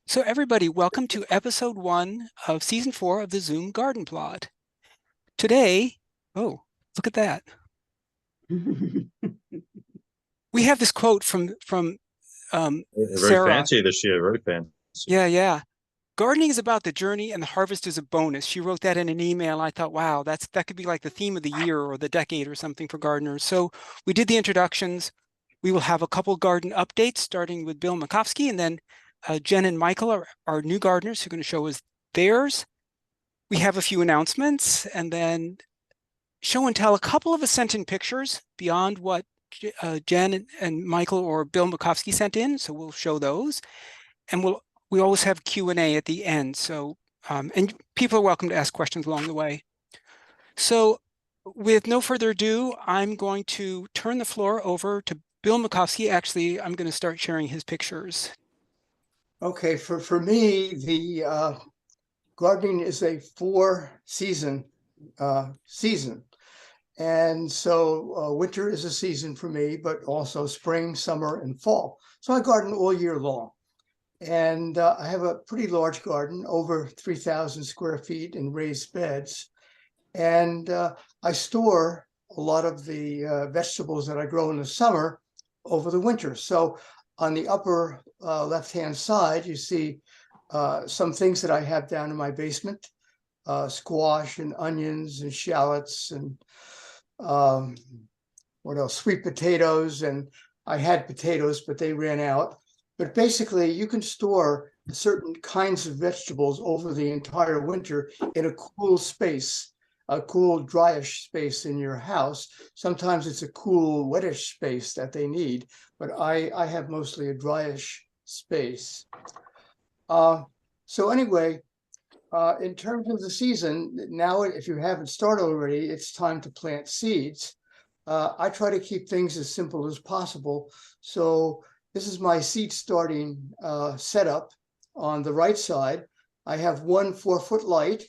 So everybody, welcome to episode 1 of season 4 of the Zoom Garden Plot. Today, oh, look at that. We have this quote from Very Sarah. fancy this year, very fancy. Yeah. Gardening is about the journey and the harvest is a bonus. She wrote that in an email. I thought, wow, that could be like the theme of the year or the decade or something for gardeners. So we did the introductions. We will have a couple garden updates, starting with Bill Makovsky, and then Jen and Michael are our new gardeners who are going to show us theirs. We have a few announcements, and then show and tell a couple of us sent in pictures beyond what Jen and Michael or Bill Makovsky sent in. So we'll show those, and we always have Q&A at the end. So and people are welcome to ask questions along the way. So with no further ado, I'm going to turn the floor over to Bill Makovsky. Actually, I'm going to start sharing his pictures. Okay, for me, the gardening is a 4-season season. And so winter is a season for me, but also spring, summer, and fall. So I garden all year long. And I have a pretty large garden, over 3,000 square feet in raised beds. And I store a lot of the vegetables that I grow in the summer over the winter. So on the upper left-hand side, you see some things that I have down in my basement, squash and onions and shallots and what else? Sweet potatoes. And I had potatoes, but they ran out. But basically, you can store certain kinds of vegetables over the entire winter in a cool space, a cool, dryish space in your house. Sometimes it's a cool, wettish space that they need, but I have mostly a dryish space. So anyway, in terms of the season, now if you haven't started already, it's time to plant seeds. I try to keep things as simple as possible. So this is my seed starting setup. On the right side, I have one 4-foot light.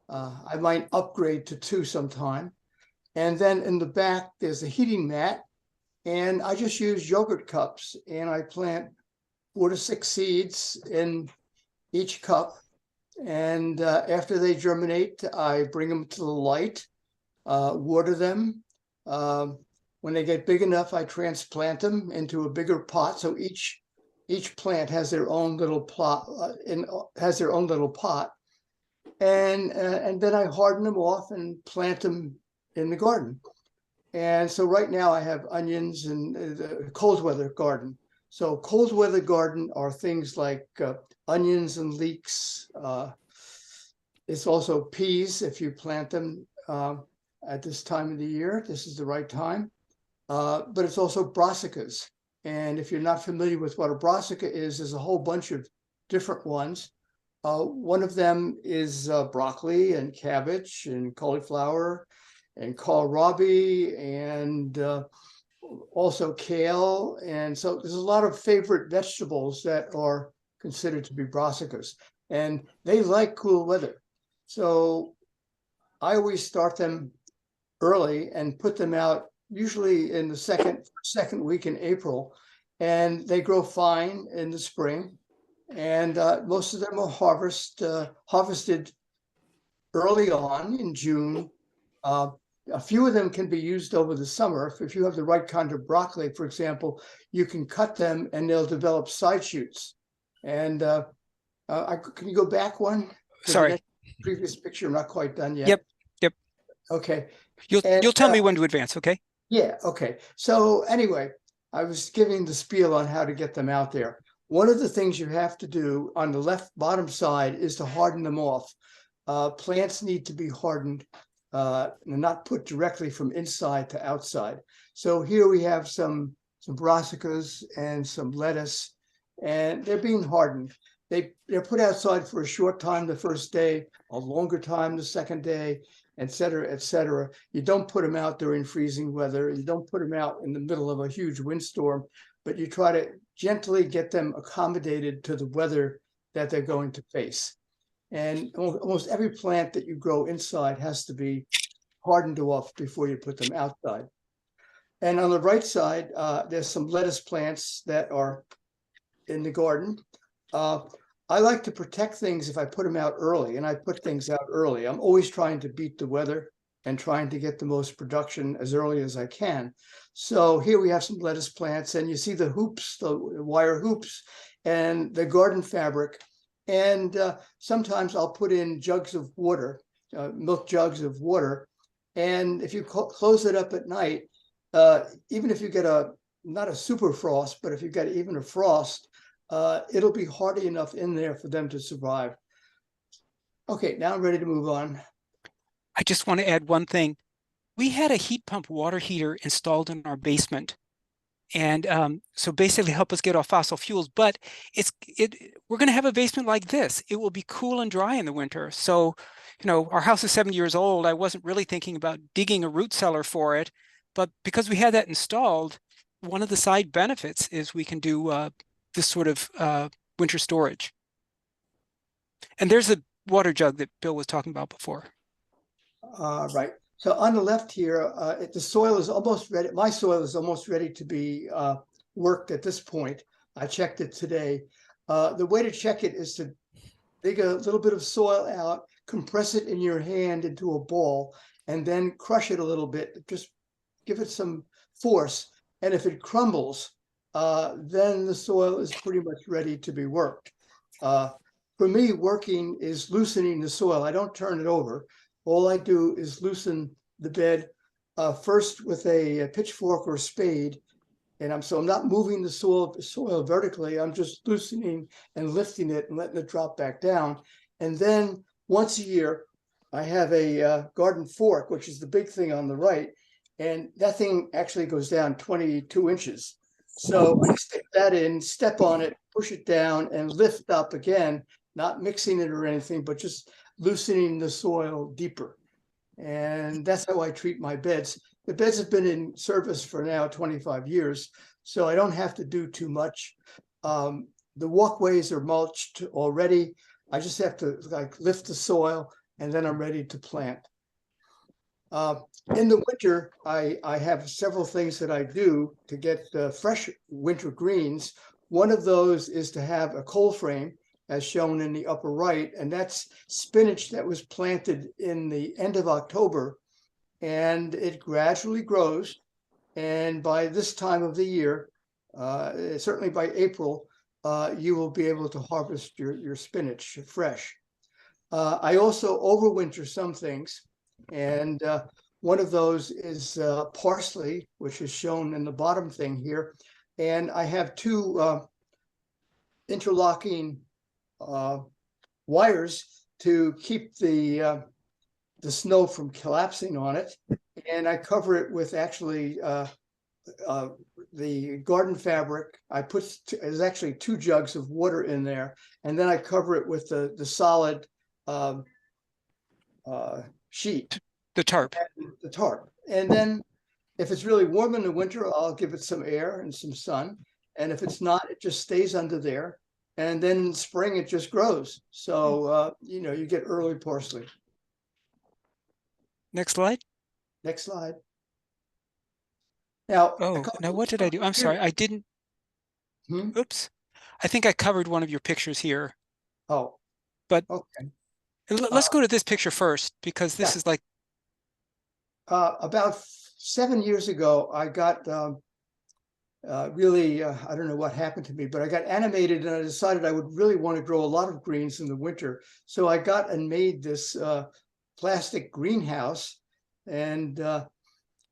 I might upgrade to 2 sometime. And then in the back, there's a heating mat. And I just use yogurt cups. And I plant 4 to 6 seeds in each cup. And after they germinate, I bring them to the light, water them. When they get big enough, I transplant them into a bigger pot. So each plant has their own little plot, has their own little pot. And then I harden them off and plant them in the garden. And so right now I have onions and the cold weather garden. So cold weather garden are things like onions and leeks. It's also peas if you plant them at this time of the year. This is the right time. But it's also brassicas. And if you're not familiar with what a brassica is, there's a whole bunch of different ones. One of them is broccoli and cabbage and cauliflower and kohlrabi and also kale. And so there's a lot of favorite vegetables that are considered to be brassicas, and they like cool weather. So I always start them early and put them out usually in the second week in April, and they grow fine in the spring. And most of them are harvested early on in June. A few of them can be used over the summer. If you have the right kind of broccoli, for example, you can cut them and they'll develop side shoots. And can you go back one? Sorry. Previous picture, I'm not quite done yet. Yep. Okay. You'll tell me when to advance, okay? Yeah, okay. So anyway, I was giving the spiel on how to get them out there. One of the things you have to do on the left bottom side is to harden them off. Plants need to be hardened and not put directly from inside to outside. So here we have some brassicas and some lettuce, and they're being hardened. They're put outside for a short time the first day, a longer time the second day, et cetera, et cetera. You don't put them out during freezing weather. You don't put them out in the middle of a huge windstorm, but you try to gently get them accommodated to the weather that they're going to face. And almost every plant that you grow inside has to be hardened off before you put them outside. And on the right side, there's some lettuce plants that are in the garden. I like to protect things if I put them out early, and I put things out early. I'm always trying to beat the weather and trying to get the most production as early as I can. So here we have some lettuce plants, and you see the hoops, the wire hoops, and the garden fabric. And sometimes I'll put in jugs of water, milk jugs of water. And if you close it up at night, even if you get not a super frost, but if you get even a frost, it'll be hardy enough in there for them to survive. Okay, now I'm ready to move on. I just want to add one thing. We had a heat pump water heater installed in our basement. And so basically help us get off fossil fuels, but we're going to have a basement like this. It will be cool and dry in the winter. So, you know, our house is 70 years old. I wasn't really thinking about digging a root cellar for it, but because we had that installed, one of the side benefits is we can do this sort of winter storage. And there's the water jug that Bill was talking about before. Right. So on the left here, the soil is almost ready. My soil is almost ready to be worked at this point. I checked it today. The way to check it is to dig a little bit of soil out, compress it in your hand into a ball, and then crush it a little bit. Just give it some force. And if it crumbles, then the soil is pretty much ready to be worked. For me, working is loosening the soil. I don't turn it over. All I do is loosen the bed first with a pitchfork or spade, and I'm not moving the soil vertically. I'm just loosening and lifting it and letting it drop back down. And then once a year, I have a garden fork, which is the big thing on the right, and that thing actually goes down 22 inches. So I stick that in, step on it, push it down, and lift up again, not mixing it or anything, but just loosening the soil deeper. And that's how I treat my beds. The beds have been in service for now 25 years, so I don't have to do too much. The walkways are mulched already. I just have to lift the soil, and then I'm ready to plant. In the winter, I have several things that I do to get fresh winter greens. One of those is to have a cold frame, as shown in the upper right, and that's spinach that was planted in the end of October, and it gradually grows. And by this time of the year, certainly by April, you will be able to harvest your spinach fresh. I also overwinter some things, and one of those is parsley, which is shown in the bottom thing here. And I have two interlocking wires to keep the snow from collapsing on it, and I cover it with actually the garden fabric. I put there's actually 2 jugs of water in there, and then I cover it with the solid sheet, the tarp. The tarp, and then if it's really warm in the winter, I'll give it some air and some sun, and if it's not, it just stays under there. And then in spring, it just grows. So, you know, you get early parsley. Next slide. Next slide. Now, now what did I do? I'm sorry, I didn't. Oops. I think I covered one of your pictures here. Oh, but okay. Let's go to this picture first, because this is like. About 7 years ago, I got really, I don't know what happened to me, but I got animated, and I decided I would really want to grow a lot of greens in the winter. So I got and made this plastic greenhouse, and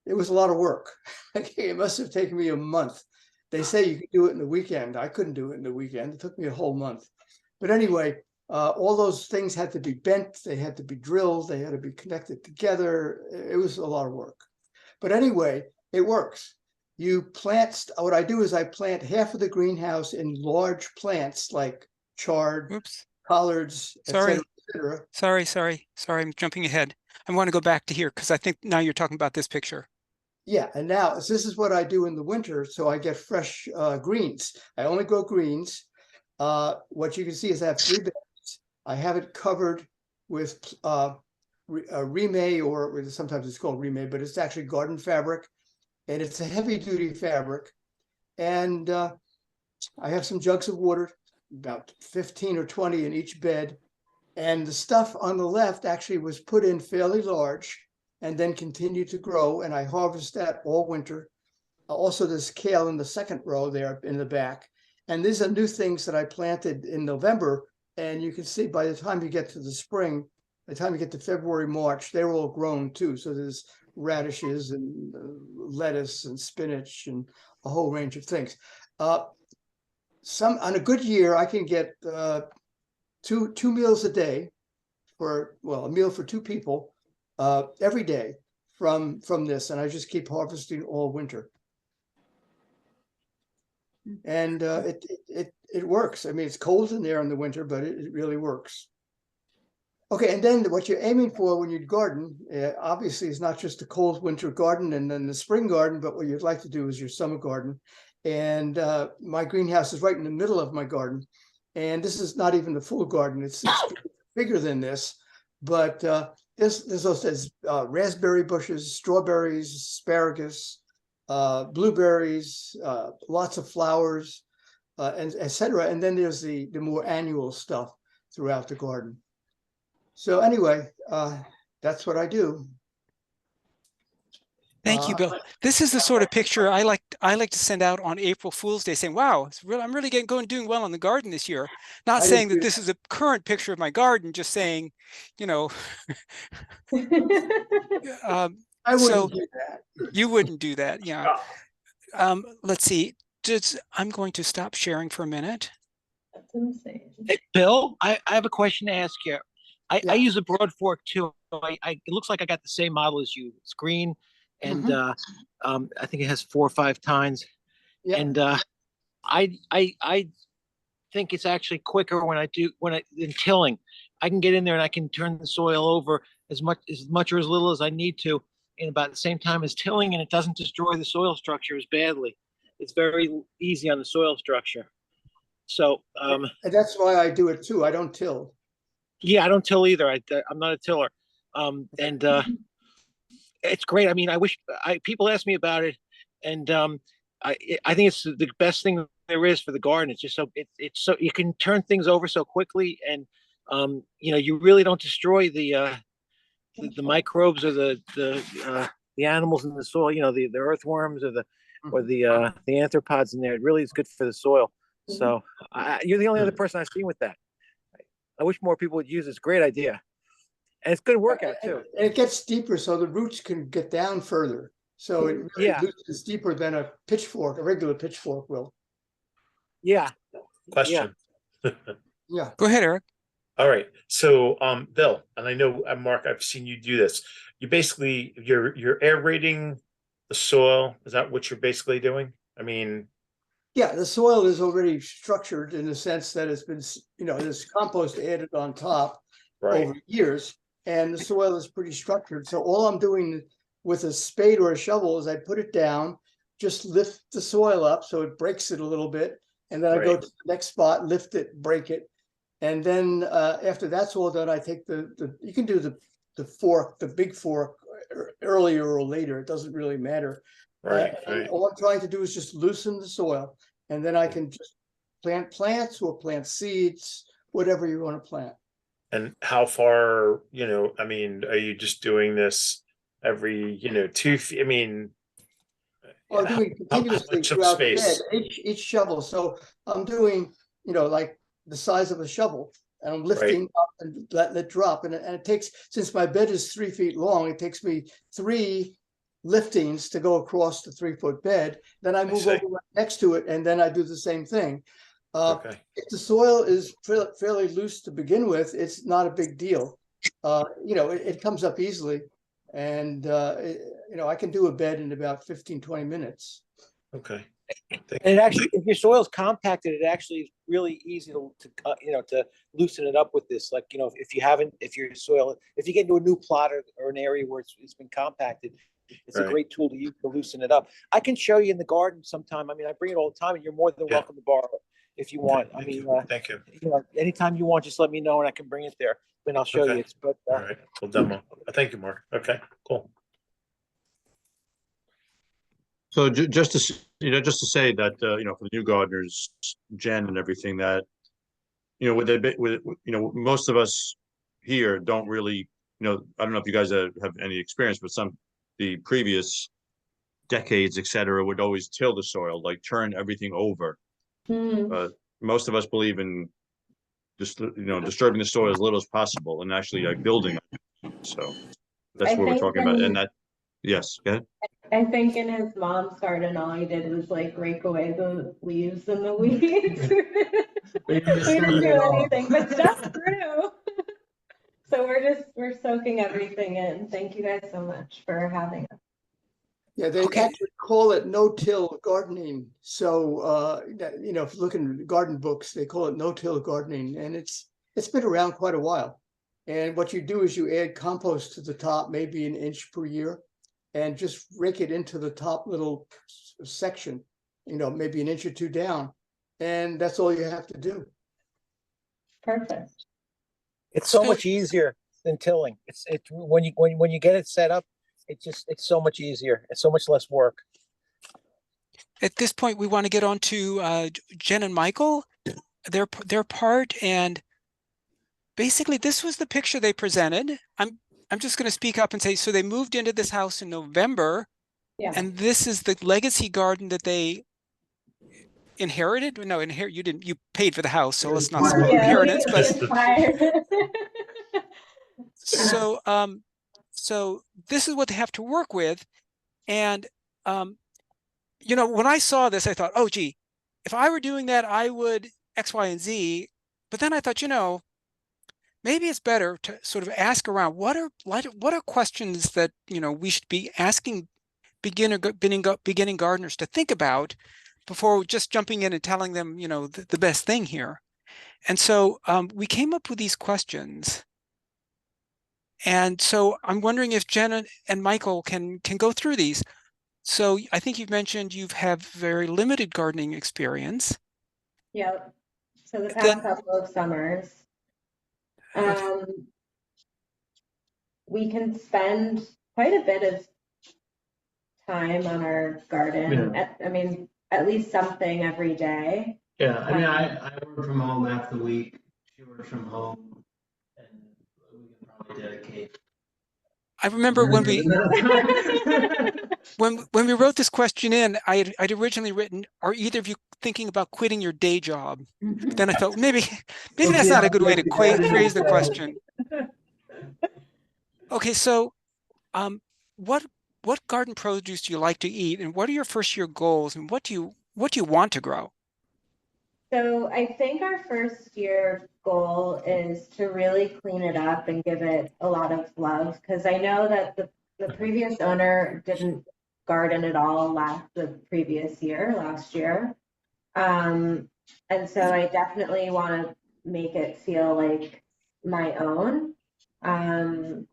it was a lot of work. It must have taken me a month. They say you can do it in the weekend. I couldn't do it in the weekend. It took me a whole month. But anyway, all those things had to be bent. They had to be drilled. They had to be connected together. It was a lot of work. But anyway, it works. You plant, what I do is I plant half of the greenhouse in large plants like chard, collards, sorry, etc. Sorry, I'm jumping ahead. I want to go back to here because I think now you're talking about this picture. Yeah, and now this is what I do in the winter, so I get fresh greens. I only grow greens. What you can see is I have 3 beds. I have it covered with Rime, or sometimes it's called Rime, but it's actually garden fabric. And it's a heavy duty fabric. And I have some jugs of water about 15 or 20 in each bed. And the stuff on the left actually was put in fairly large and then continued to grow. And I harvest that all winter. Also, there's kale in the second row there in the back. And these are new things that I planted in November. And you can see by the time you get to the spring, by the time you get to February, March, they're all grown too. So there's radishes and lettuce and spinach and a whole range of things. On a good year, I can get two meals a day for, well, a meal for two people every day from this, and I just keep harvesting all winter. And it works. I mean, it's cold in there in the winter, but it really works. Okay, and then what you're aiming for when you garden, obviously, is not just a cold winter garden and then the spring garden, but what you'd like to do is your summer garden. And my greenhouse is right in the middle of my garden. And this is not even the full garden. It's bigger than this. But there's also raspberry bushes, strawberries, asparagus, blueberries, lots of flowers, and etc. And then there's the more annual stuff throughout the garden. So anyway, that's what I do. Thank you, Bill. This is the sort of picture I like to send out on April Fool's Day, saying, "Wow, I'm really doing well in the garden this year." Not saying that this is a current picture of my garden, just saying, you know. I wouldn't do that. You wouldn't do that, yeah. Let's see. I'm going to stop sharing for a minute. That's insane. Hey, Bill, I have a question to ask you. I use a broad fork too. It looks like I got the same model as you. It's green, and I think it has 4 or 5 tines. Yeah. And I think it's actually quicker when in tilling. I can get in there and I can turn the soil over as much or as little as I need to in about the same time as tilling, and it doesn't destroy the soil structure as badly. It's very easy on the soil structure. So and that's why I do it too. I don't till. Yeah, I don't till either. I'm not a tiller. And it's great. I mean, people ask me about it, and I think it's the best thing there is for the garden. It's just it's so you can turn things over so quickly, and you really don't destroy the microbes or the animals in the soil. The earthworms or the arthropods in there. It really is good for the soil. So you're the only other person I've seen with that. I wish more people would use this. Great idea. And it's good workout too. And it gets deeper, so the roots can get down further. So it really is deeper than a regular pitchfork will. Yeah. Question. Yeah. Go ahead, Eric. All right. So, Bill, and I know, Mark, I've seen you do this. You basically, you're aerating the soil. Is that what you're basically doing? I mean, yeah, the soil is already structured in the sense that it's been, there's compost added on top over years, and the soil is pretty structured. So all I'm doing with a spade or a shovel is I put it down, just lift the soil up so it breaks it a little bit, and then I go to the next spot, lift it, break it, and then after that's all done, I take you can do the fork, the big fork, earlier or later. It doesn't really matter. Right. All I'm trying to do is just loosen the soil, and then I can just plant plants or plant seeds, whatever you want to plant. And how far, I mean, are you just doing this every, 2 feet? I mean, I'm doing continuously throughout the bed, each shovel. So I'm doing, like the size of a shovel, and I'm lifting up and letting it drop. And it takes, since my bed is 3 feet long, it takes me 3 liftings to go across the 3-foot bed. Then I move over right next to it, and then I do the same thing. If the soil is fairly loose to begin with, it's not a big deal. It comes up easily, and I can do a bed in about 15-20 minutes. Okay. And actually, if your soil is compacted, it actually is really easy to loosen it up with this. Like, if you get into a new plot or an area where it's been compacted, it's a great tool to use to loosen it up. I can show you in the garden sometime. I mean, I bring it all the time, and you're more than welcome to borrow it if you want. Thank you. Anytime you want, just let me know, and I can bring it there, and I'll show you. All right, we'll demo. Thank you, Mark. Okay, cool. So just to say that for the new gardeners, Jen and everything, that most of us here don't really, I don't know if you guys have any experience, but the previous decades, et cetera, would always till the soil, like turn everything over. But most of us believe in just, disturbing the soil as little as possible and actually like building it. So that's I what we're think talking about. And yes, go ahead. I think in his mom's garden, all he did was like rake away the leaves and the weeds. We didn't do anything, but stuff grew. So we're soaking everything in. Thank you guys so much for having us. Yeah, they Okay. actually call it no-till gardening. So, if you look in garden books, they call it no-till gardening, and it's been around quite a while. And what you do is you add compost to the top, maybe an inch per year, and just rake it into the top little section, maybe an inch or two down, and that's all you have to do. Perfect. It's so So- much easier than tilling. It's when you get it set up, it's so much easier. It's so much less work. At this point, we want to get on to Jen and Michael, their part, and basically this was the picture they presented. I'm just going to speak up and say, so they moved into this house in November, Yeah. and this is the legacy garden that they inherited. No, you didn't. You paid for the house, so let's not spoil inheritance. But so this is what they have to work with, and when I saw this, I thought, oh, gee, if I were doing that, I would X, Y, and Z. But then I thought, maybe it's better to sort of ask around what are questions that we should be asking beginning gardeners to think about before just jumping in and telling them the best thing here. And so we came up with these questions. And so I'm wondering if Jen and Michael can go through these. So I think you've mentioned you have very limited gardening experience. Yep. So the Then- past couple of summers. We can spend quite a bit of time on our garden. At least something every day. Yeah, I work from home half the week. She works from home, and we can probably dedicate. I remember when we wrote this question in, I'd originally written, are either of you thinking about quitting your day job? But then I thought maybe that's not a good way to phrase the question. Okay, so what garden produce do you like to eat, and what are your first year goals, and what do you want to grow? So I think our first year goal is to really clean it up and give it a lot of love, because I know that the previous owner didn't garden at all last year. And so I definitely want to make it feel like my own. And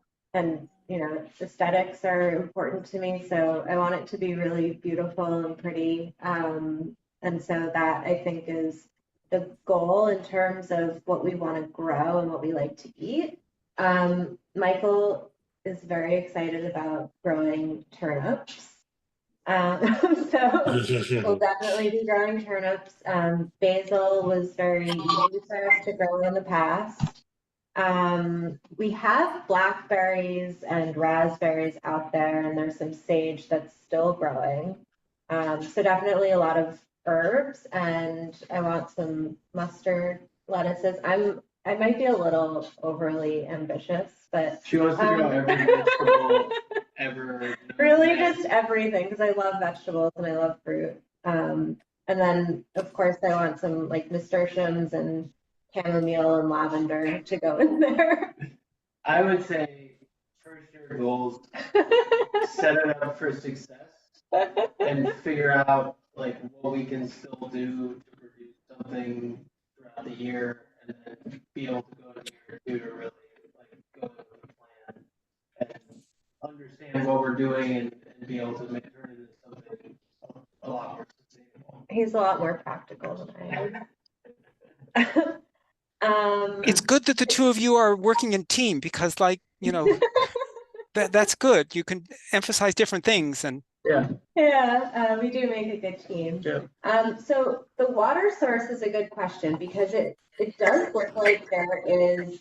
aesthetics are important to me, so I want it to be really beautiful and pretty. And so that, I think, is the goal in terms of what we want to grow and what we like to eat. Michael is very excited about growing turnips. So we'll definitely be growing turnips. Basil was very easy for us to grow in the past. We have blackberries and raspberries out there, and there's some sage that's still growing. So definitely a lot of herbs, and I want some mustard lettuces. I might be a little overly ambitious, but She wants to grow every vegetable ever. really just everything, because I love vegetables and I love fruit. And then of course I want some like nasturtiums and chamomile and lavender to go in there. I would say first year goals, set it up for success, and figure out like what we can still do to produce something throughout the year, and then be able to go to year two to really like go with the plan and understand what we're doing and be able to turn it into something a lot more sustainable. He's a lot more practical than I am. It's good that the two of you are working in team, because that's good. You can emphasize different things, and Yeah. Yeah, we do make a good team. Yeah. So the water source is a good question because it does look like there is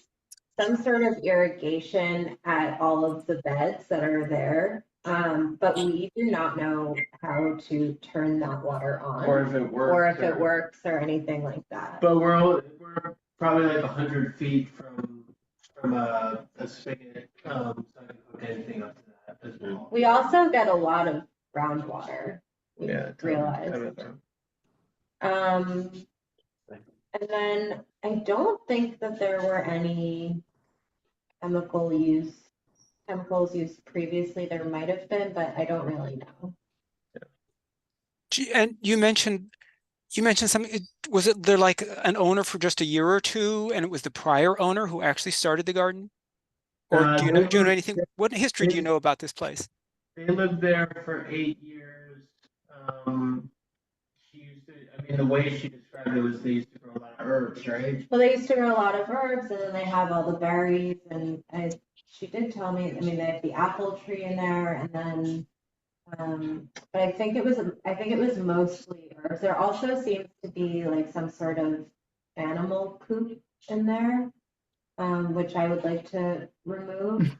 some sort of irrigation at all of the beds that are there. But we do not know how to turn that water on Or if it works. or if it works or anything like that. But we're probably like 100 feet from a spigot, so I can hook anything up to that as well. We also get a lot of groundwater. We Yeah, realized. And then I don't think that there were any chemicals used previously. There might have been, but I don't really know. And you mentioned something. Was it there like an owner for just a year or two, and it was the prior owner who actually started the garden? Or do you know anything? What history do you know about this place? They lived there for 8 years. She used to, I mean, the way she described it was they used to grow a lot of herbs, right? Well, they used to grow a lot of herbs, and then they have all the berries. And she did tell me, I mean, they have the apple tree in there, and then, but I think it was mostly herbs. There also seems to be like some sort of animal poop in there, which I would like to remove,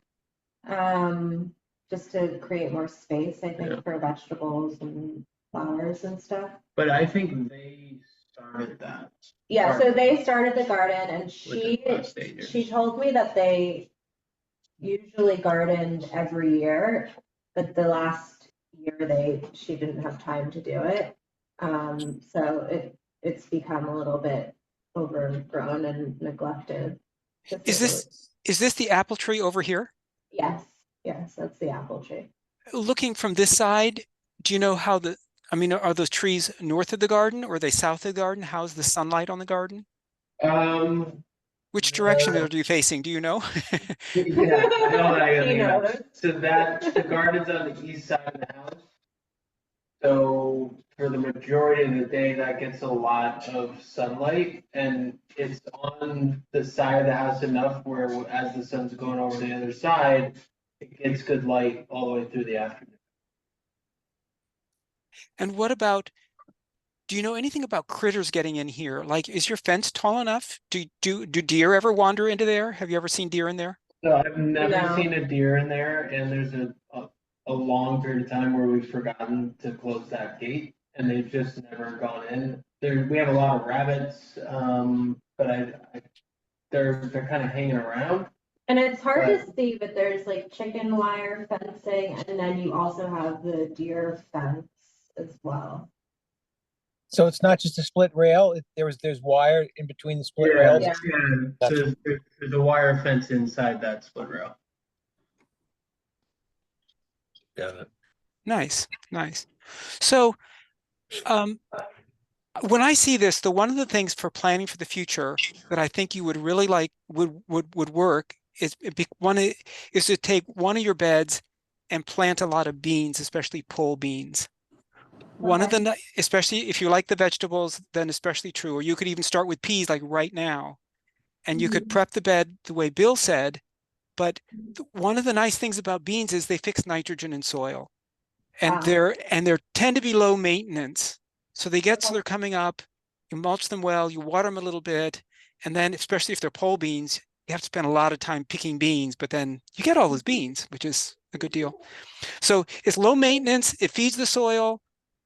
just to create more space, I think, for vegetables and flowers and stuff. But I think they started that. Yeah, so they started the garden, and she told me that they usually gardened every year, but the last year she didn't have time to do it. So it's become a little bit overgrown and neglected. Is this the apple tree over here? Yes, that's the apple tree. Looking from this side, do you know how are those trees north of the garden or are they south of the garden? How's the sunlight on the garden? Which direction are you facing? Do you know? Yeah, I know that. He knows. So the garden's on the east side of the house. So for the majority of the day, that gets a lot of sunlight, and it's on the side of the house enough where as the sun's going over the other side, it gets good light all the way through the afternoon. And what about, do you know anything about critters getting in here? Like, is your fence tall enough? Do deer ever wander into there? Have you ever seen deer in there? No, I've never seen a deer in there, and there's a long period of time where we've forgotten to close that gate, and they've just never gone in. We have a lot of rabbits, but they're kind of hanging around. And it's hard to see, but there's like chicken wire fencing, and then you also have the deer fence as well. So it's not just a split rail. There's wire in between the split rails. Yeah. So there's a wire fence inside that split rail. Got it. Nice. So, when I see this, one of the things for planning for the future that I think you would really like would work is to take one of your beds and plant a lot of beans, especially pole beans. One of the, especially if you like the vegetables, then especially true. Or you could even start with peas like right now, and you could prep the bed the way Bill said. But one of the nice things about beans is they fix nitrogen in soil, and they're tend to be low maintenance. So they're coming up. You mulch them well, you water them a little bit, and then especially if they're pole beans, you have to spend a lot of time picking beans. But then you get all those beans, which is a good deal. So it's low maintenance. It feeds the soil.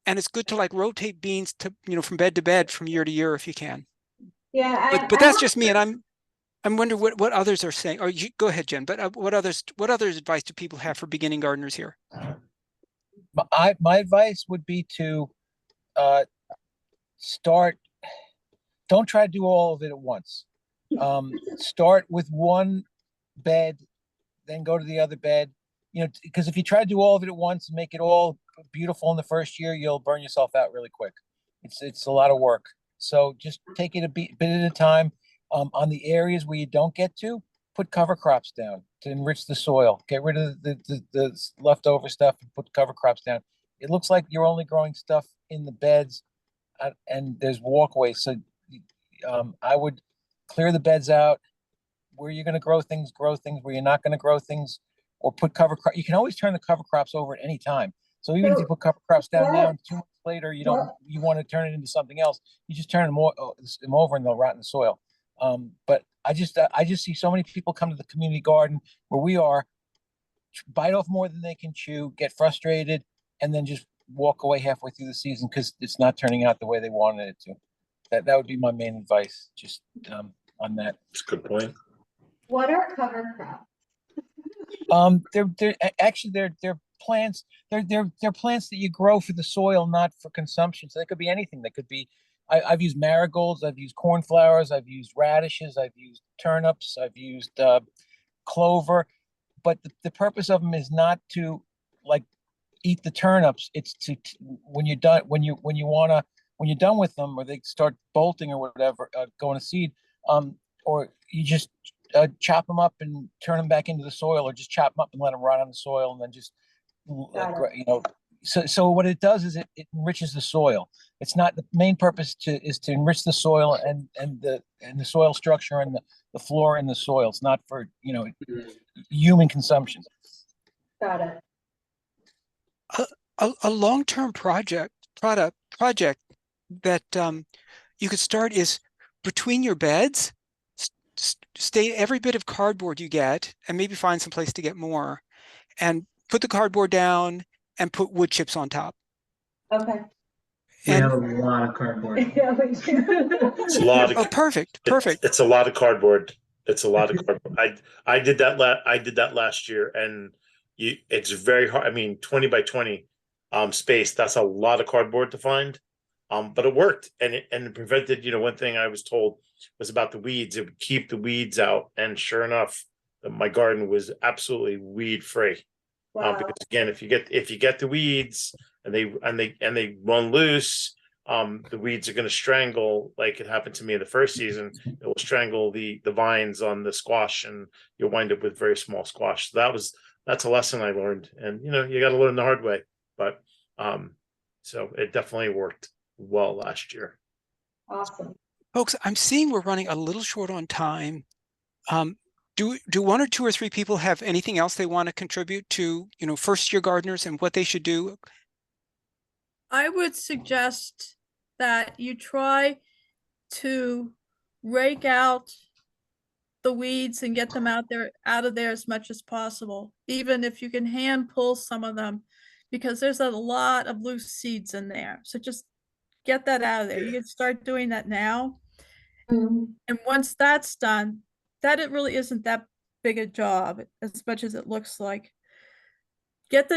And it's good to like rotate beans to, from bed to bed from year to year if you can. Yeah. But that's just me. And I'm wondering what others are saying. Or go ahead, Jen, but what other advice do people have for beginning gardeners here? My advice would be to don't try to do all of it at once. Start with one bed, then go to the other bed, because if you try to do all of it at once and make it all beautiful in the first year, you'll burn yourself out really quick. It's a lot of work. So just take it a bit at a time. On the areas where you don't get to, put cover crops down to enrich the soil. Get rid of the leftover stuff and put cover crops down. It looks like you're only growing stuff in the beds, and there's walkways. So I would clear the beds out. Where you're going to grow things. Where you're not going to grow things, or put cover crop. You can always turn the cover crops over at any time. So even if you So put cover crops down now, what- and 2 months later, what- you want to turn it into something else, you just turn them over and they'll rot in the soil. But I just see so many people come to the community garden where we are, bite off more than they can chew, get frustrated, and then just walk away halfway through the season because it's not turning out the way they wanted it to. That would be my main advice, just on that. That's a good point. What are cover crops? They're plants. They're plants that you grow for the soil, not for consumption. So they could be anything. They could be. I've used marigolds. I've used cornflowers. I've used radishes. I've used turnips. I've used clover. But the purpose of them is not to like eat the turnips. It's to when you're done when you're done with them, or they start bolting or whatever, going to seed, or you just chop them up and turn them back into the soil, or just chop them up and let them rot on the soil, and then just So what it does is it enriches the soil. It's not, the main purpose is to enrich the soil and the soil structure and the flora in the soil. It's not for human consumption. Got it. A long-term project that you could start is between your beds, stay every bit of cardboard you get, and maybe find some place to get more, and put the cardboard down and put wood chips on top. Okay. We And have a lot of cardboard. Yeah, we do. It's a lot of. oh, perfect. It's a lot of cardboard. It's a lot of cardboard. I did that last year, and it's very hard. I mean, 20 by 20 space. That's a lot of cardboard to find. But it worked, and it prevented. One thing I was told was about the weeds. It would keep the weeds out, and sure enough, my garden was absolutely weed free. Wow. Because again, if you get the weeds and they run loose, the weeds are going to strangle, like it happened to me in the first season. It will strangle the vines on the squash, and you'll wind up with very small squash. So that's a lesson I learned, and you got to learn the hard way. But so it definitely worked well last year. Awesome. Folks, I'm seeing we're running a little short on time. Do one or two or three people have anything else they want to contribute to, first year gardeners and what they should do? I would suggest that you try to rake out the weeds and get them out of there as much as possible, even if you can hand pull some of them, because there's a lot of loose seeds in there. So just get that out of there. You can start doing that now. Mhm. And once that's done, that it really isn't that big a job as much as it looks like. Get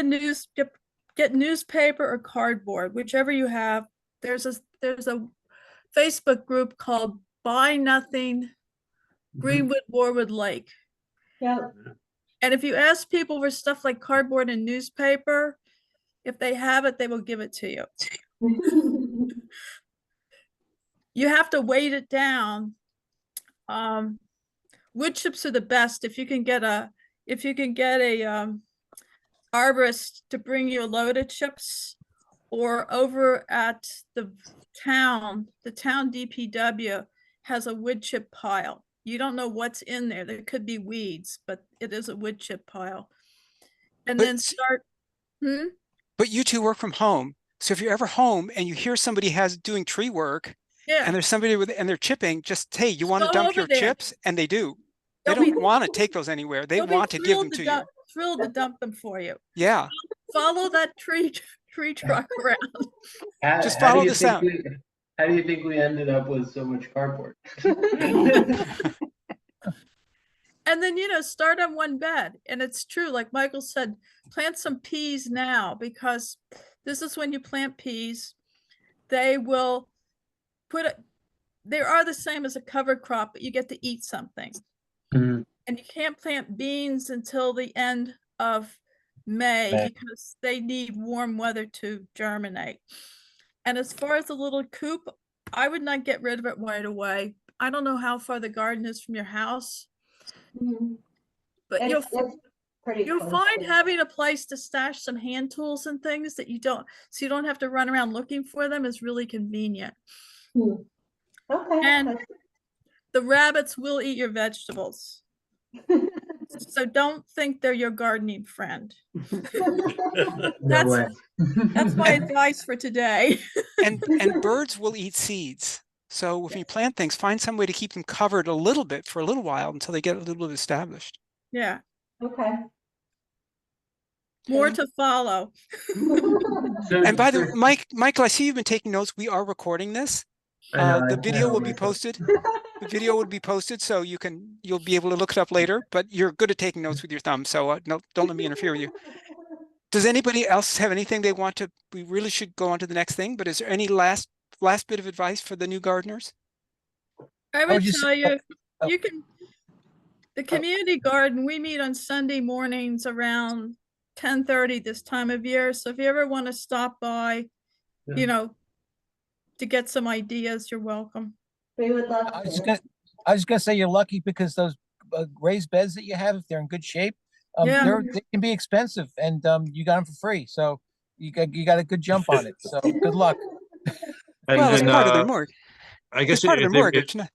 get newspaper or cardboard, whichever you have. There's a Facebook group called Buy Nothing Greenwood Warwood Lake. Yeah. And if you ask people for stuff like cardboard and newspaper, if they have it, they will give it to you. You have to weight it down. Wood chips are the best. If you can get a arborist to bring you a load of chips, or over at the town DPW has a wood chip pile. You don't know what's in there. There could be weeds, but it is a wood chip pile. And But then start. But you two work from home. So if you're ever home and you hear somebody doing tree work, Yeah. and there's somebody and they're chipping, just, hey, you want to Go dump over your there. chips? And they do. They They'll be- don't want to take those anywhere. They they'll be want to give them thrilled to you. Thrilled to dump them for you. Yeah. Follow that tree truck around. Just How do follow you the think sound. How do you think we ended up with so much cardboard? And then, start on one bed. And it's true, like Michael said, plant some peas now, because this is when you plant peas. They will they are the same as a cover crop, but you get to eat something. Mhm. And you can't plant beans until the end of May because they need warm weather to germinate. And as far as the little coop, I would not get rid of it right away. I don't know how far the garden is from your house, but It's pretty you'll close find to- having a place to stash some hand tools and things that you don't have to run around looking for them is really convenient. Okay. And the rabbits will eat your vegetables. So don't think they're your gardening friend. No That's- way. That's my advice for today. And birds will eat seeds. So if you plant things, find some way to keep them covered a little bit for a little while until they get a little bit established. Yeah, Okay. more to follow. So, And by the way, Michael, I see you've been taking notes. We are recording this. I know, I The video will be myself. posted. The video will be posted, so you'll be able to look it up later. But you're good at taking notes with your thumb, so no, don't let me interfere with you. Does anybody else have anything they want to? We really should go on to the next thing. But is there any last bit of advice for the new gardeners? I would just- tell you, oh. you can, the community garden, we meet on Sunday mornings around 10:30 this time of year. So if you ever want to stop by, Yeah. you know, to get some ideas, you're welcome. We would love I was to. just gonna say you're lucky because those raised beds that you have, if they're in good shape, Yeah. they can be expensive, and you got them for free. So you got a good jump on it. So good luck. And, Well, it's and, part of their mortgage. I It's guess part of if their they, mortgage. no?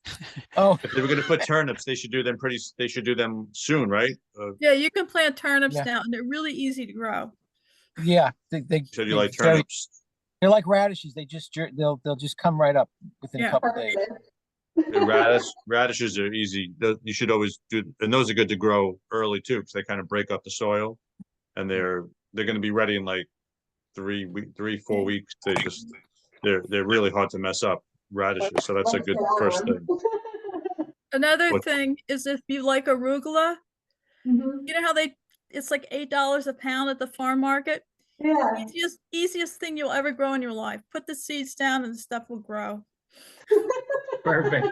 Oh, if they were gonna put turnips, they should do them they should do them soon, right? Yeah, you can plant turnips Yeah. now and they're really easy to grow. yeah, So you like they're very- turnips? They're like radishes. They'll just come right up within a Yeah. couple days. The radishes are easy. You should always do, and those are good to grow early too, because they kind of break up the soil, and they're going to be ready in like 4 weeks. They're really hard to mess up, radishes. So that's a good first thing. Another What- thing is if you like arugula, Mhm. you know how it's like $8 a pound at the farm market? Yeah. Easiest thing you'll ever grow in your life. Put the seeds down and the stuff will grow. Perfect.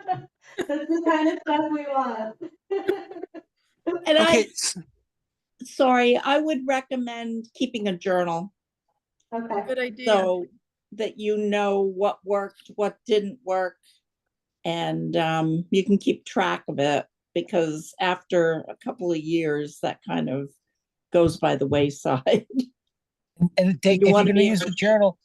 That's the kind of stuff we want. And Okay, sorry, I would recommend keeping a journal Okay. Good idea. so that you know what worked, what didn't work. And you can keep track of it, because after a couple of years, that kind of goes by the wayside. And You if you're wanna gonna be use able the journal,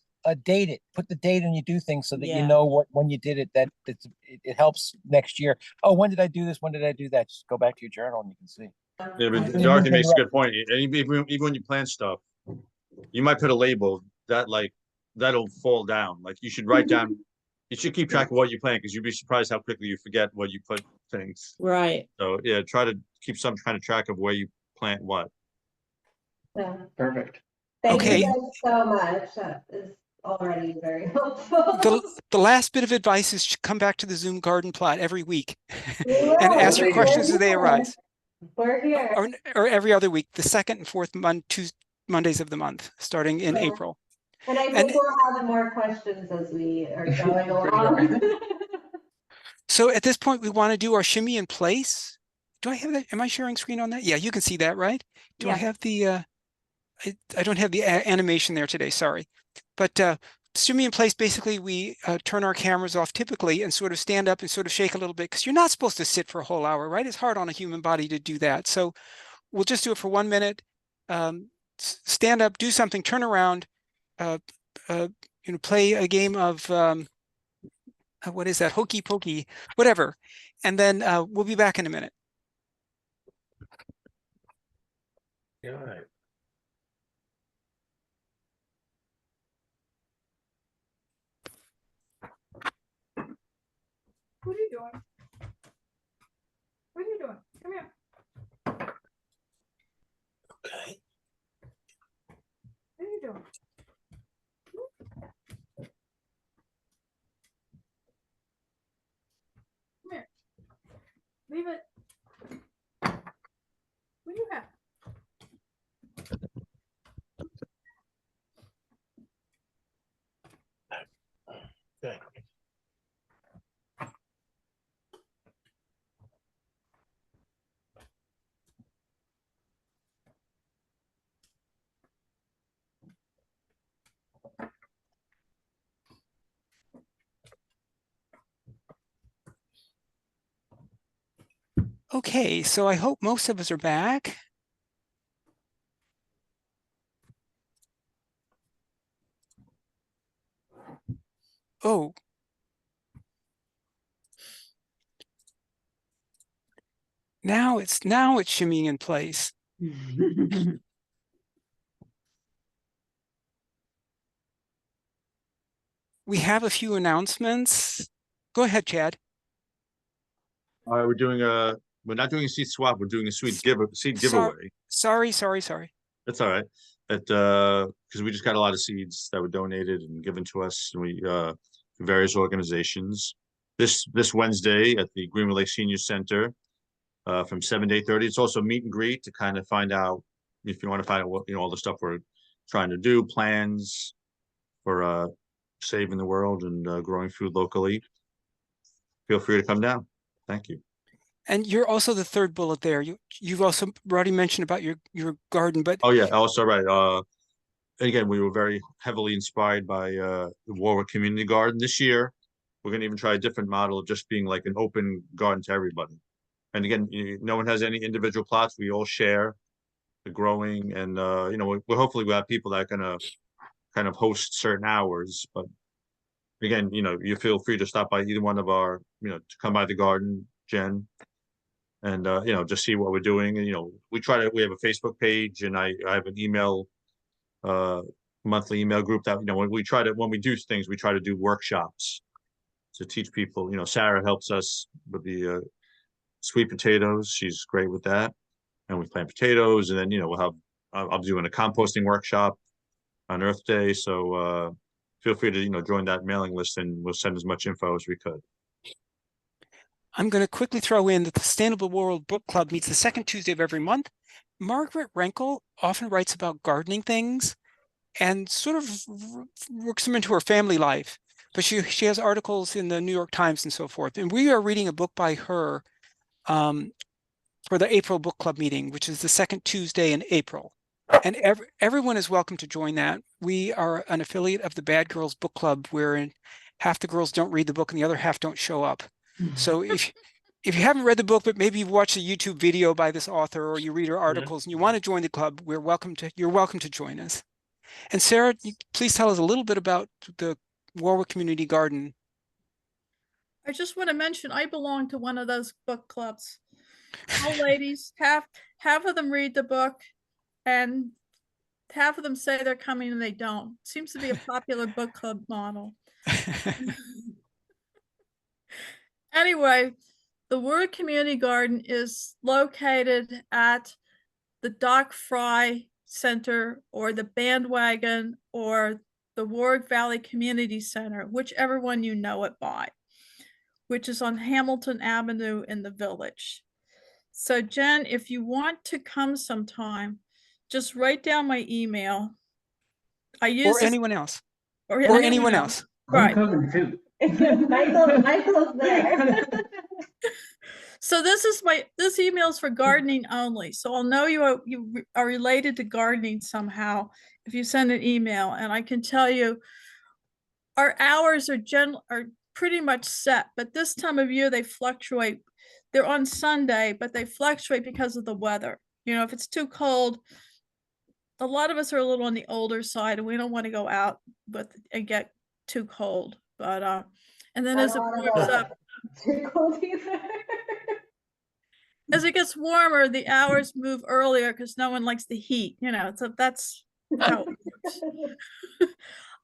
date it. Put the date when you do things so that you Yeah. know when you did it. It helps next year. Oh, when did I do this? When did I do that? Just go back to your journal and you can see. Yeah, but Mhm. Dorothy makes a good point. And even when you plant stuff, you might put a label that that'll fall down. Like you should write down. You should keep track of what you plant, because you'd be surprised how quickly you forget what you put things. Right. So yeah, try to keep some kind of track of where you plant what. Yeah. Perfect. Thank Okay. you guys so much. That is already very helpful. the last bit of advice is to come back to the Zoom garden plot every week Yeah, and ask your we're questions as here. they arise, We're here. or every other week, the second and fourth Mondays of the month, starting in Yeah. April. And I think we'll have more questions as we are going along. So at this point, we want to do our shimmy in place. Do I have that? Am I sharing screen on that? Yeah, you can see that, right? Do I Yeah. have the, I don't have the animation there today, sorry. But shimmy in place, basically we turn our cameras off typically and sort of stand up and sort of shake a little bit, because you're not supposed to sit for a whole hour, right? It's hard on a human body to do that. So we'll just do it for 1 minute. Stand up, do something, turn around, play a game of, what is that? Hokey pokey, whatever. And then we'll be back in a minute. Yeah, all right. What are you doing? What are you doing? Come here. Okay. What are you doing? Come here. Leave it. What do you have? Okay. Okay, so I hope most of us are back. Oh. Now it's shimmying in place. We have a few announcements. Go ahead, Chad. All right, we're not doing a seed swap, we're doing a seed Sor- giveaway. Sorry. That's all right. Because we just got a lot of seeds that were donated and given to us, and we various organizations. This Wednesday at the Greenwood Lake Senior Center, from 7 to 8:30. It's also meet and greet to kind of find out if you want to find out what all the stuff we're trying to do, plans for saving the world and growing food locally. Feel free to come down. Thank you. And you're also the third bullet there. You've also already mentioned about your garden, but Oh yeah, also right. Again, we were very heavily inspired by the Warwick Community Garden this year. We're going to even try a different model of just being like an open garden to everybody. And again, no one has any individual plots. We all share the growing, and we'll hopefully have people that are gonna kind of host certain hours. But again, you feel free to stop by either one of our, to come by the garden, Jen, and just see what we're doing. And we have a Facebook page, and I have an email, monthly email group that when we do things, we try to do workshops to teach people. Sarah helps us with the sweet potatoes. She's great with that. And we plant potatoes, and then I'm doing a composting workshop on Earth Day. So feel free to join that mailing list, and we'll send as much info as we could. I'm going to quickly throw in that the Sustainable World Book Club meets the second Tuesday of every month. Margaret Renkel often writes about gardening things and sort of works them into her family life. But she has articles in the New York Times and so forth. And we are reading a book by her for the April book club meeting, which is the second Tuesday in April. And everyone is welcome to join that. We are an affiliate of the Bad Girls Book Club, wherein half the girls don't read the book and the other half don't show up. So if you haven't read the book, but maybe you've watched a YouTube video by this author, or you read her articles and you want to join the club, you're welcome to join us. And Sarah, please tell us a little bit about the Warwick Community Garden. I just want to mention I belong to one of those book clubs. All ladies, half of them read the book, and half of them say they're coming and they don't. Seems to be a popular book club model. Anyway, the Warwick Community Garden is located at the Doc Fry Center, or the Bandwagon, or the Warwick Valley Community Center, whichever one you know it by, which is on Hamilton Avenue in the Village. So Jen, if you want to come sometime, just write down my email. Or anyone else. Or anyone else. Right. I'm coming too. Michael's there. So this email is for gardening only. So I'll know you are related to gardening somehow if you send an email. And I can tell you our hours are pretty much set, but this time of year they fluctuate. They're on Sunday, but they fluctuate because of the weather. If it's too cold, a lot of us are a little on the older side and we don't want to go out and get too cold. But and then as it warms up, Too cold either. as it gets warmer, the hours move earlier because no one likes the heat, so that's how it works.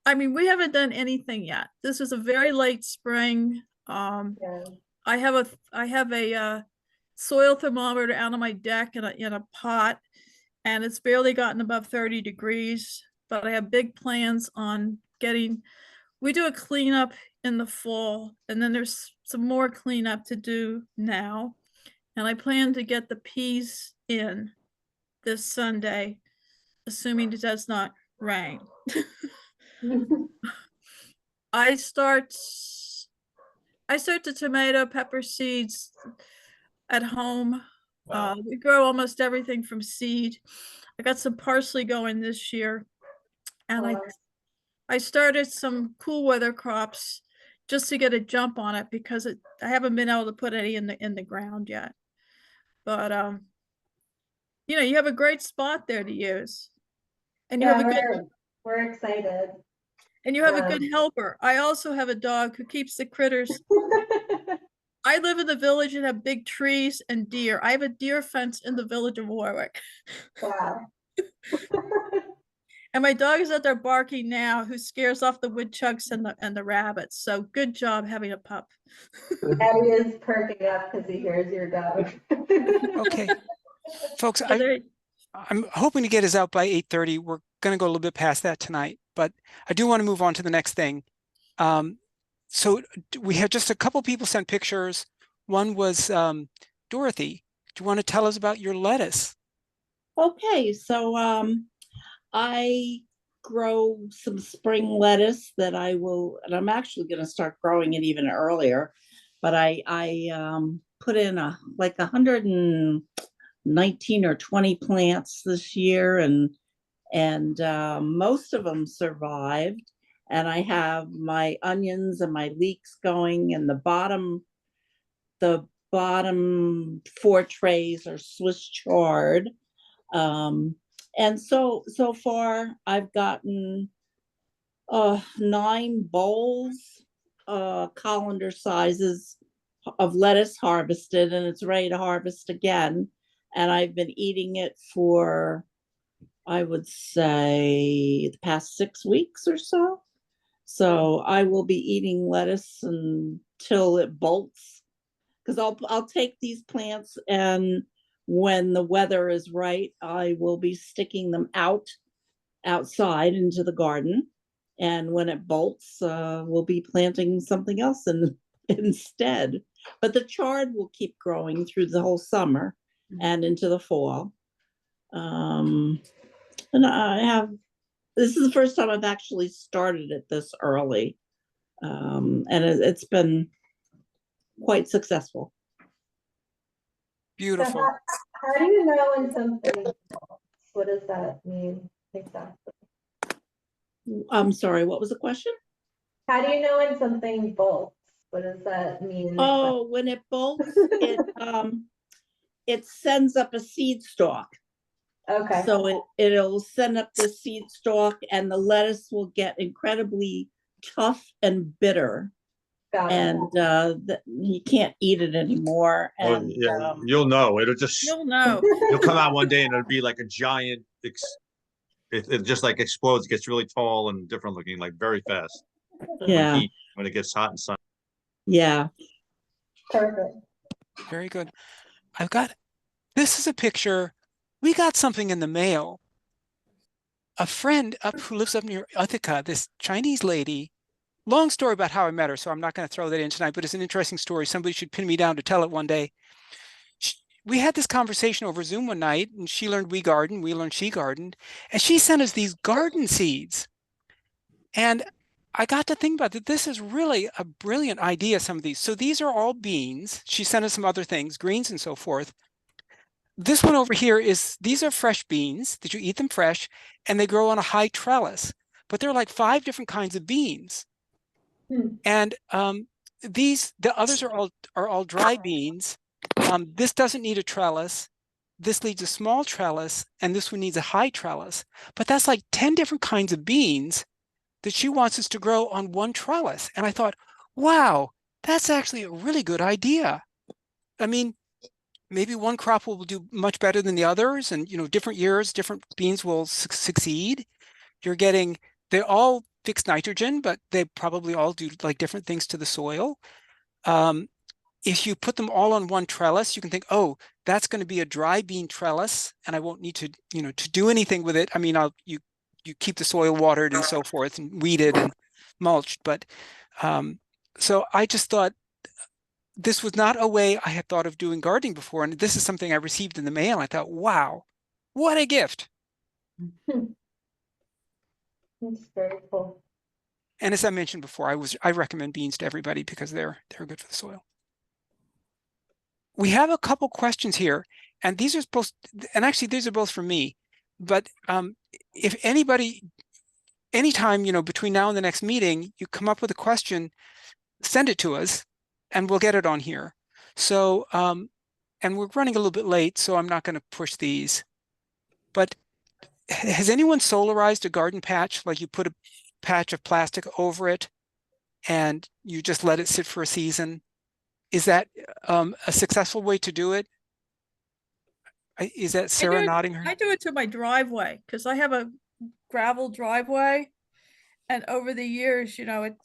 I mean, we haven't done anything yet. This is a very late spring. Yeah. I have a soil thermometer out on my deck in a pot, and it's barely gotten above 30 degrees, but I have big plans on we do a cleanup in the fall, and then there's some more cleanup to do now. And I plan to get the peas in this Sunday, assuming it does not rain. I start the tomato pepper seeds at home. Wow. We grow almost everything from seed. I got some parsley going this year, and I started some cool weather crops just to get a jump on it because I haven't been able to put any in the ground yet. But you have a great spot there to use, and you have a good. We're excited. And you have a good helper. I also have a dog who keeps the critters. I live in the village and have big trees and deer. I have a deer fence in the village of Warwick. Wow. And my dog is out there barking now, who scares off the woodchucks and the rabbits. So good job having a pup. Eddie is perking up because he hears your dog. Okay, folks, So there- I'm hoping to get us out by 8:30. We're going to go a little bit past that tonight, but I do want to move on to the next thing. So we had just a couple people sent pictures. One was Dorothy. Do you want to tell us about your lettuce? Okay, so I grow some spring lettuce that I will, and I'm actually going to start growing it even earlier. But I put in like 119 or 20 plants this year, and most of them survived. And I have my onions and my leeks going, and the bottom 4 trays are Swiss chard. And so far I've gotten 9 bowls, colander sizes of lettuce harvested, and it's ready to harvest again. And I've been eating it for, I would say, the past 6 weeks or so. So I will be eating lettuce until it bolts, because I'll take these plants, and when the weather is right, I will be sticking them outside into the garden. And when it bolts, we'll be planting something else instead. But the chard will keep growing through the whole summer and into the fall. And this is the first time I've actually started it this early. And it's been quite successful. Beautiful. So how do you know when something, what does that mean exactly? I'm sorry, what was the question? How do you know when something bolts? What does that mean? Oh, when it bolts, it sends up a seed stalk. Okay. So it'll send up the seed stalk, and the lettuce will get incredibly tough and bitter. Got it. And you can't eat it anymore. Oh, And yeah, you'll know. It'll just, You'll know. you'll come out one day and it'll be like a giant, it just like explodes, gets really tall and different looking, like very fast. yeah, When it gets hot and sun. yeah. Perfect. Very good. This is a picture. We got something in the mail. A friend who lives up near Utica, this Chinese lady. Long story about how I met her, so I'm not going to throw that in tonight, but it's an interesting story. Somebody should pin me down to tell it one day. We had this conversation over Zoom one night, and she learned we garden, we learned she gardened, and she sent us these garden seeds. And I got to think about that. This is really a brilliant idea, some of these. So these are all beans. She sent us some other things, greens and so forth. This one over here these are fresh beans that you eat them fresh, and they grow on a high trellis. But there are like 5 different kinds of beans. And the others are all dry beans. This doesn't need a trellis. This needs a small trellis, and this one needs a high trellis. But that's like 10 different kinds of beans that she wants us to grow on one trellis. And I thought, wow, that's actually a really good idea. I mean, maybe one crop will do much better than the others, and different years, different beans will succeed. They all fix nitrogen, but they probably all do like different things to the soil. If you put them all on one trellis, you can think, oh, that's going to be a dry bean trellis, and I won't need to, to do anything with it. I mean, you keep the soil watered and so forth, and weeded and mulched. But so I just thought this was not a way I had thought of doing gardening before, and this is something I received in the mail. I thought, wow, what a gift! That's very cool. And as I mentioned before, I recommend beans to everybody because they're good for the soil. We have a couple questions here, and these are actually these are both for me. But if anybody, anytime, between now and the next meeting, you come up with a question, send it to us, and we'll get it on here. So, and we're running a little bit late, so I'm not going to push these. But has anyone solarized a garden patch? Like you put a patch of plastic over it and you just let it sit for a season? Is that a successful way to do it? Is that Sarah nodding her? I do it to my driveway because I have a gravel driveway. And over the years, you know, it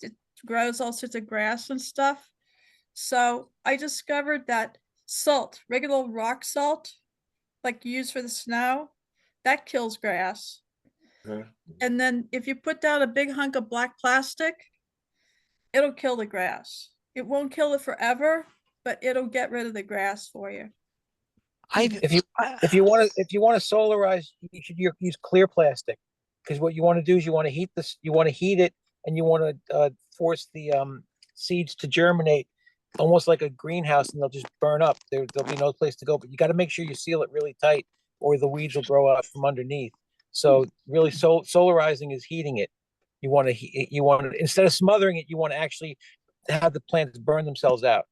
grows all sorts of grass and stuff. So I discovered that salt, regular rock salt, like used for the snow, that kills grass. Okay. And then if you put down a big hunk of black plastic, it'll kill the grass. It won't kill it forever, but it'll get rid of the grass for you. If you want to solarize, you should use clear plastic, because what you want to do is you want to heat this, you want to heat it, and you want to force the seeds to germinate, almost like a greenhouse, and they'll just burn up. There'll be no place to go. But you got to make sure you seal it really tight, or the weeds will grow out from underneath. So really, solarizing is heating it. You want to instead of smothering it, you want to actually have the plants burn themselves out.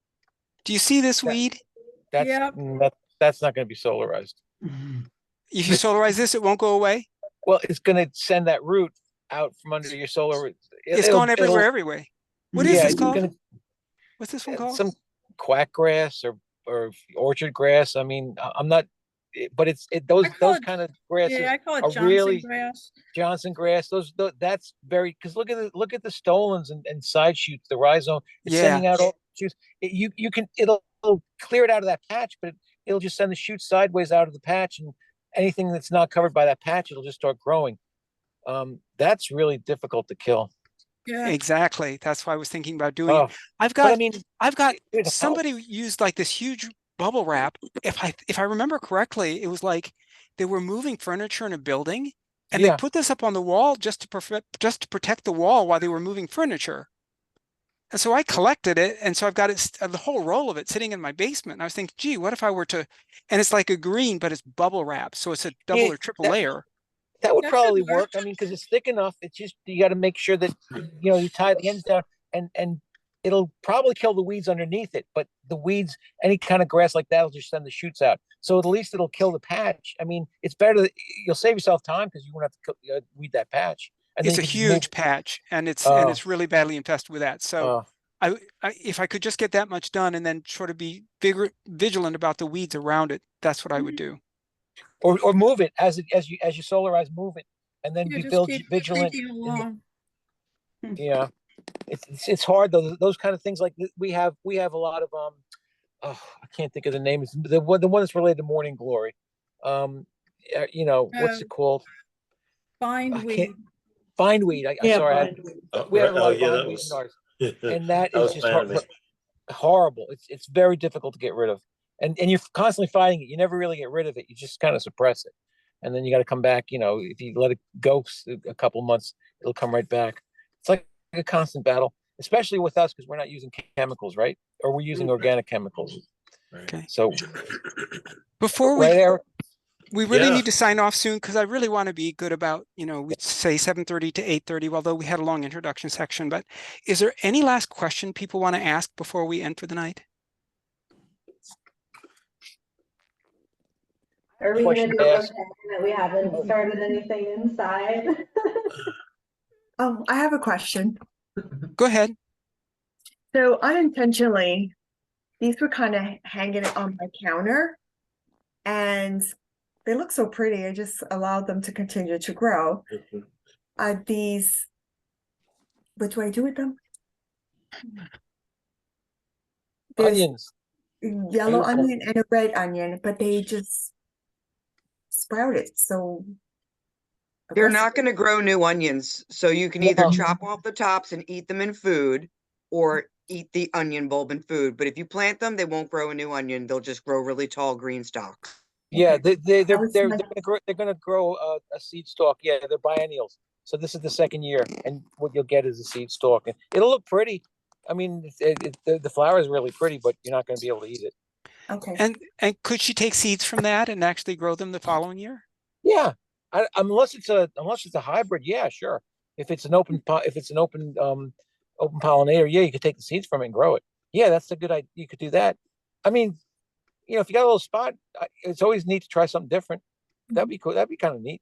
Do you see this weed? That's Yeah. That's not going to be solarized. If you solarize this, it won't go away. Well, it's going to send that root out from under your solar. It's going everywhere. What is yeah, this it's called? gonna- What's this one called? Some quack grass or orchard grass. I mean, I'm not, but those I call it- kind of grasses Yeah, I call it are Johnson really grass. Johnson grass. That's very, because look at the stolons and side shoots, the rhizome. It's Yeah. sending out all shoots. It'll clear it out of that patch, but it'll just send the shoots sideways out of the patch, and anything that's not covered by that patch, it'll just start growing. That's really difficult to kill. Yeah. Exactly. That's why I was thinking about doing Oh, it. I've but I got mean, it'll somebody used like this huge bubble wrap. If I remember correctly, it was like they were moving furniture in a building, and they Yeah. put this up on the wall just to protect the wall while they were moving furniture. And so I collected it, and so I've got it, the whole roll of it sitting in my basement. And I was thinking, gee, what if I were to? And it's like a green, but it's bubble wrap, so it's a double Yeah, or triple that- layer. That would That probably could work. work. I mean, because it's thick enough. It's just, you got to make sure that, you tie the ends down, and it'll probably kill the weeds underneath it. But the weeds, any kind of grass like that, will just send the shoots out. So at least it'll kill the patch. I mean, it's better. You'll save yourself time because you won't have to weed that patch. And It's then a you can just move- huge patch, and it's Oh. really badly infested with that. So uh, if I could just get that much done, and then sort of be vigilant about the weeds around it, that's what I would do. or move it as you solarize, move it, and then You be just keep vigilant. tweaking along. Yeah, it's hard though. Those kind of things, like we have a lot of oh, I can't think of the name. It's the one that's related to morning glory. What's it called? I Bindweed. can't bindweed. Yeah, Sorry, fine. we have a lot of yeah, that bindweed was, in ours, that and that is was just my enemy. horrible. It's very difficult to get rid of, and you're constantly fighting it. You never really get rid of it. You just kind of suppress it, and then you got to come back. If you let it go a couple months, it'll come right back. It's like a constant battle, especially with us because we're not using chemicals, right? Or we're using organic chemicals. Okay. So Before we right, Eric? we really Yeah. need to sign off soon, because I really want to be good about, we'd say 7:30 to 8:30, although we had a long introduction section. But is there any last question people want to ask before we end for the night? Are we gonna Question do to a ask. that we haven't started anything inside? Oh, I have a question. Go ahead. So unintentionally, these were kind of hanging on my counter and they look so pretty. I just allowed them to continue to grow. Are these, what do I do with them? There's Onions. yellow Beautiful. onion and a red onion, but they just sprouted. So They're aggressive. not going to grow new onions, so you can either No. chop off the tops and eat them in food, or eat the onion bulb in food. But if you plant them, they won't grow a new onion. They'll just grow really tall green stalks. Yeah, they're was they're my- they're gonna grow a seed stalk. Yeah, they're biennials. So this is the second year, and what you'll get is a seed stalk, and it'll look pretty. I mean, the flower is really pretty, but you're not going to be able to eat it. Okay. And could she take seeds from that and actually grow them the following year? Yeah, unless it's a hybrid. Yeah, sure. If it's an open open pollinator, yeah, you could take the seeds from it and grow it. Yeah, that's a good idea. You could do that. I mean, if you got a little spot, it's always neat to try something different. That'd be cool. That'd be kind of neat.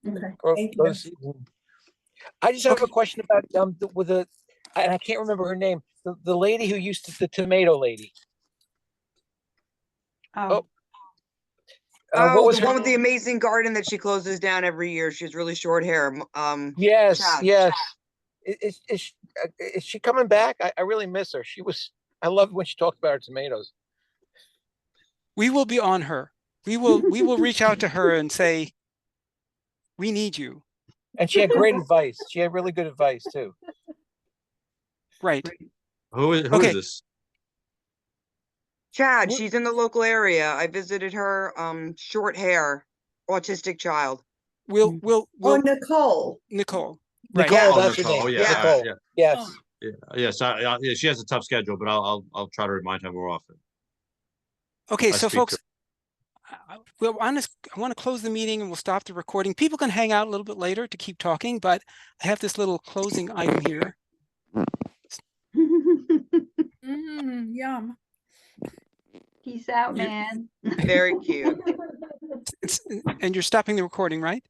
Okay. Grow Thank the you. seeds. I just have a question about and I can't remember her name. The lady who used to, the tomato lady. Oh. Oh, what was the her? one with the amazing garden that she closes down every year. She has really short hair. Yes, Chad. yes. Is she coming back? I really miss her. I love when she talked about her tomatoes. We will be on her. We will reach out to her and say, we need you. And she had great advice. She had really good advice too. Right. Who is Okay. this? Chad, Wh- she's in the local area. I visited her. Short hair, autistic child. We'll Oh, Nicole. Nicole. Right. Nicole, Yeah. that's her Nicole, name. yeah, Yeah. Nicole. Yes. Oh. Yes, yeah, she has a tough schedule, but I'll try to remind her more often. Okay, I so speak to folks, I want to close the meeting and we'll stop the recording. People can hang out a little bit later to keep talking, but I have this little closing item here. Yum. Peace out, You- man. Very cute. And you're stopping the recording, right?